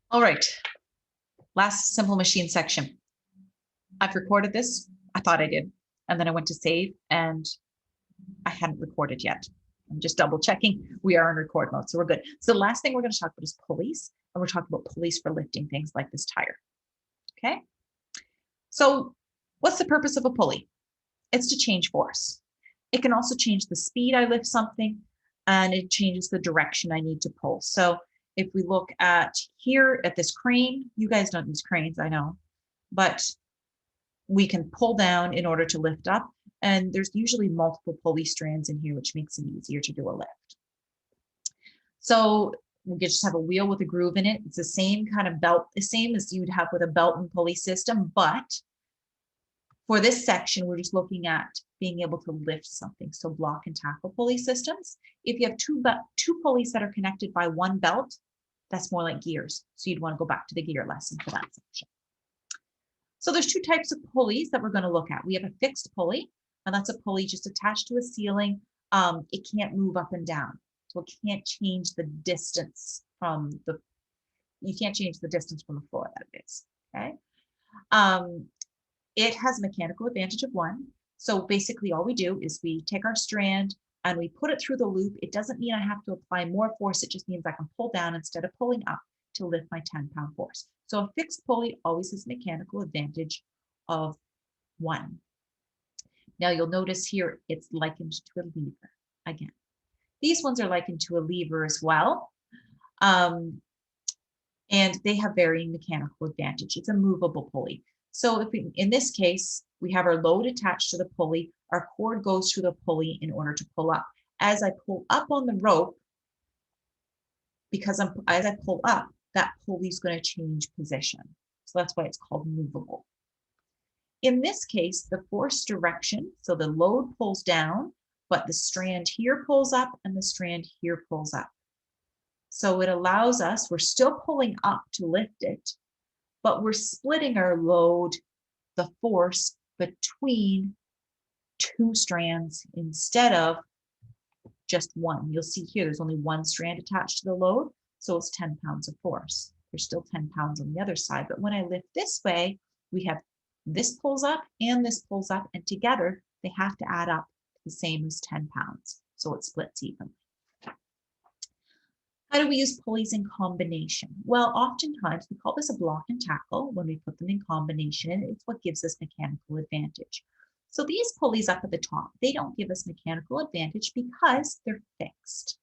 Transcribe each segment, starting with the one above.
All right, last simple machine section. I've recorded this. I thought I did. And then I went to save and I hadn't recorded yet. I'm just double checking. We are in record mode, so we're good. So the last thing we're going to talk about is pulleys. And we're talking about pulleys for lifting things like this tire. Okay. So what's the purpose of a pulley? It's to change force. It can also change the speed I lift something, and it changes the direction I need to pull. So if we look at here at this crane, you guys don't use cranes, I know, but we can pull down in order to lift up. And there's usually multiple pulley strands in here, which makes it easier to do a lift. So we just have a wheel with a groove in it. It's the same kind of belt, the same as you'd have with a belt and pulley system. But for this section, we're just looking at being able to lift something. So block and tackle pulley systems. If you have two pulleys that are connected by one belt, that's more like gears. So you'd want to go back to the gear lesson for that section. So there's two types of pulleys that we're going to look at. We have a fixed pulley, and that's a pulley just attached to a ceiling. It can't move up and down. So it can't change the distance from the, you can't change the distance from the floor that it is, okay? It has a mechanical advantage of one. So basically all we do is we take our strand and we put it through the loop. It doesn't mean I have to apply more force. It just means I can pull down instead of pulling up to lift my 10-pound force. So a fixed pulley always has a mechanical advantage of one. Now you'll notice here it's likened to a lever again. These ones are likened to a lever as well. And they have varying mechanical advantage. It's a movable pulley. So if we, in this case, we have our load attached to the pulley, our cord goes through the pulley in order to pull up. As I pull up on the rope, because as I pull up, that pulley is going to change position. So that's why it's called movable. In this case, the force direction, so the load pulls down, but the strand here pulls up and the strand here pulls up. So it allows us, we're still pulling up to lift it, but we're splitting our load, the force, between two strands instead of just one. You'll see here, there's only one strand attached to the load, so it's 10 pounds of force. There's still 10 pounds on the other side, but when I lift this way, we have this pulls up and this pulls up, and together they have to add up the same as 10 pounds, so it splits evenly. How do we use pulleys in combination? Well, oftentimes we call this a block and tackle when we put them in combination, and it's what gives us mechanical advantage. So these pulleys up at the top, they don't give us mechanical advantage because they're fixed.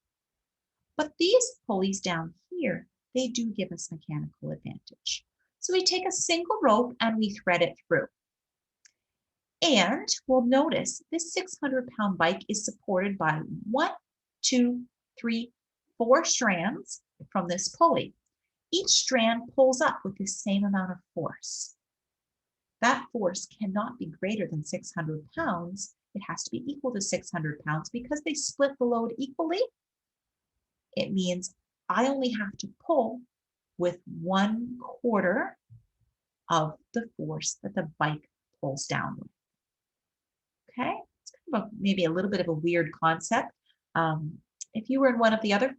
But these pulleys down here, they do give us mechanical advantage. So we take a single rope and we thread it through. And we'll notice this 600-pound bike is supported by 1, 2, 3, 4 strands from this pulley. Each strand pulls up with the same amount of force. That force cannot be greater than 600 pounds. It has to be equal to 600 pounds because they split the load equally. It means I only have to pull with 1/4 of the force that the bike pulls down with. Okay, it's kind of maybe a little bit of a weird concept. If you were in one of the other,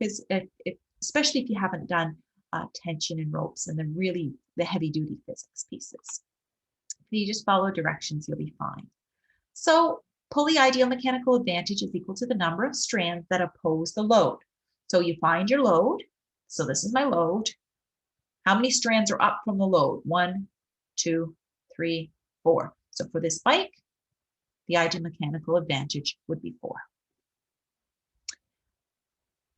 especially if you haven't done tension and ropes and the heavy duty physics pieces, if you just follow directions, you'll be fine. So pulley ideal mechanical advantage is equal to the number of strands that oppose the load. So you find your load. So this is my load. How many strands are up from the load? 1, 2, 3, 4. So for this bike, the ideal mechanical advantage would be 4.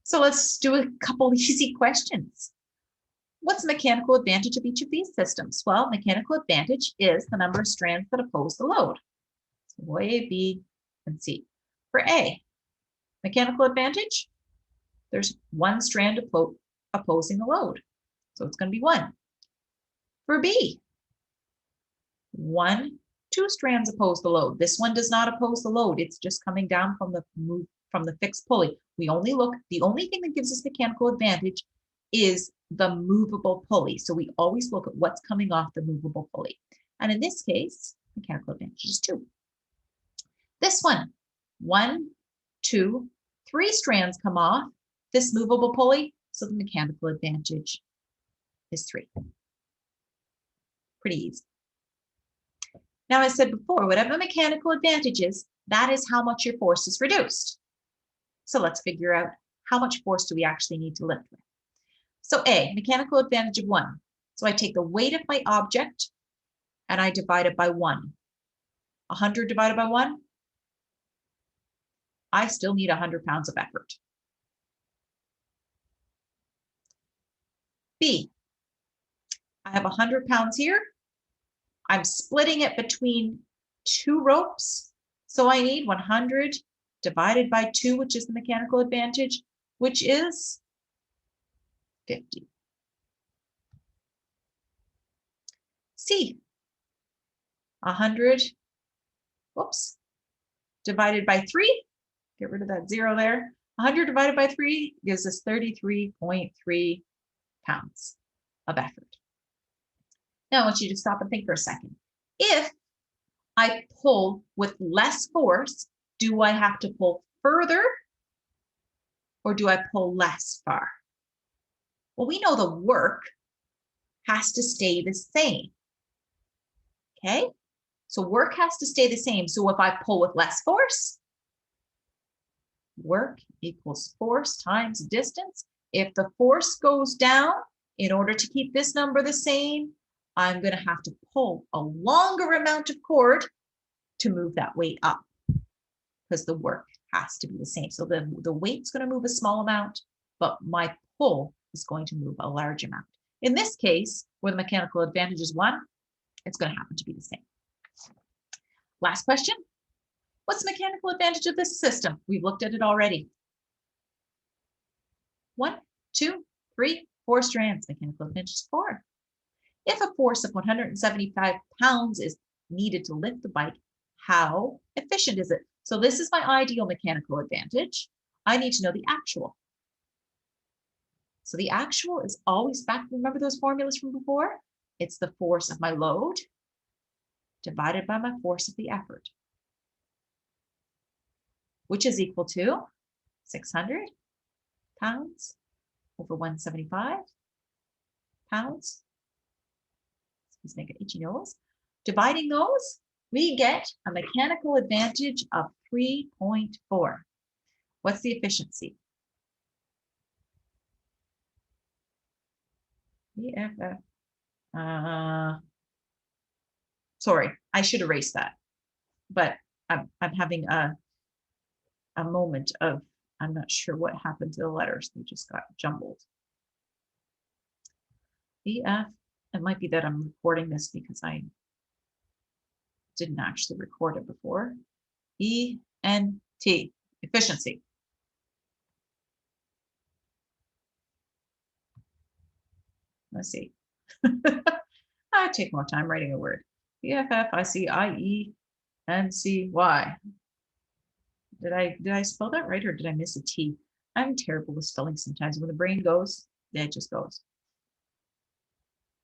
So let's do a couple easy questions. What's the mechanical advantage of each of these systems? Well, mechanical advantage is the number of strands that oppose the load. So A, B, and C. For A, mechanical advantage, there's one strand opposing the load. So it's going to be 1. For B, 2 strands oppose the load. This one does not oppose the load. It's just coming down from the fixed pulley. The only thing that gives us mechanical advantage is the movable pulley. So we always look at what's coming off the movable pulley. And in this case, mechanical advantage is 2. This one, 1, 2, 3 strands come off this movable pulley, so the mechanical advantage is 3. Pretty easy. Now, I said before, whatever mechanical advantage is, that is how much your force is reduced. So let's figure out how much force do we actually need to lift with. So A, mechanical advantage of 1. So I take the weight of my object and I divide it by 1. 100 divided by 1, I still need 100 pounds of effort. B, I have 100 pounds here. I'm splitting it between 2 ropes. So I need 100 divided by 2, which is the mechanical advantage, which is 50. C, 100, whoops, divided by 3, get rid of that 0 there. 100 divided by 3 gives us 33.3 pounds of effort. Now I want you to stop and think for a second. If I pull with less force, do I have to pull further or do I pull less far? Well, we know the work has to stay the same. Okay, so work has to stay the same. So if I pull with less force, work equals force times distance. If the force goes down, in order to keep this number the same, I'm going to have to pull a longer amount of cord to move that weight up because the work has to be the same. So the weight's going to move a small amount, but my pull is going to move a large amount. In this case, where the mechanical advantage is 1, it's going to happen to be the same. Last question. What's the mechanical advantage of this system? We've looked at it already. 1, 2, 3, 4 strands. Mechanical advantage is 4. If a force of 175 pounds is needed to lift the bike, how efficient is it? So this is my ideal mechanical advantage. I need to know the actual. So the actual is always back. Remember those formulas from before? It's the force of my load divided by my force of the effort, which is equal to 600 pounds over 175 pounds. Let's make an itchy nose. Dividing those, we get a mechanical advantage of 3.4. What's the efficiency? Sorry, I should erase that. But I'm having a moment of, I'm not sure what happened to the letters. They just got jumbled. EF, it might be that I'm recording this because I didn't actually record it before. ENT, efficiency. Let's see. I take more time writing a word. EFFICIENCY. Did I spell that right or did I miss a T? I'm terrible with spelling sometimes. When the brain goes, it just goes.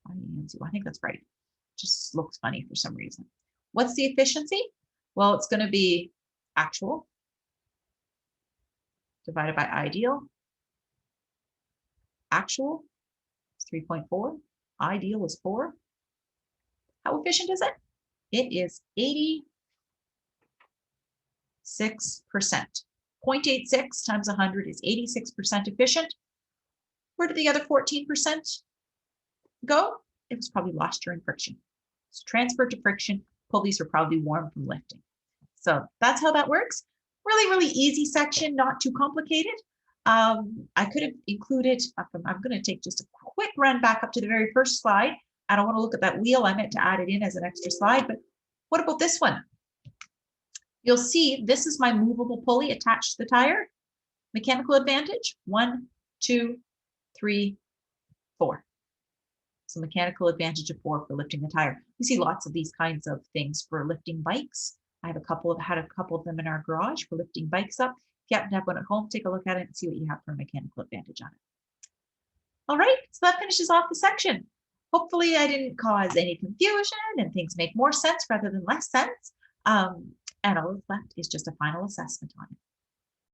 I think that's right. It just looks funny for some reason. What's the efficiency? Well, it's going to be actual divided by ideal. Actual is 3.4. Ideal is 4. How efficient is it? It is 86%. 0.86 times 100 is 86% efficient. Where did the other 14% go? It was probably lost during friction. So transferred to friction, pulleys are probably warm from lifting. So that's how that works. Really, really easy section, not too complicated. I could have included, I'm going to take just a quick run back up to the very first slide. I don't want to look at that wheel. I meant to add it in as an extra slide, but what about this one? You'll see this is my movable pulley attached to the tire. Mechanical advantage, 1, 2, 3, 4. So mechanical advantage of 4 for lifting the tire. We see lots of these kinds of things for lifting bikes. I have had a couple of them in our garage for lifting bikes up. If you happen to have one at home, take a look at it and see what you have for a mechanical advantage on it. All right, so that finishes off the section. Hopefully I didn't cause any confusion and things make more sense rather than less sense. And all that's left is just a final assessment on it.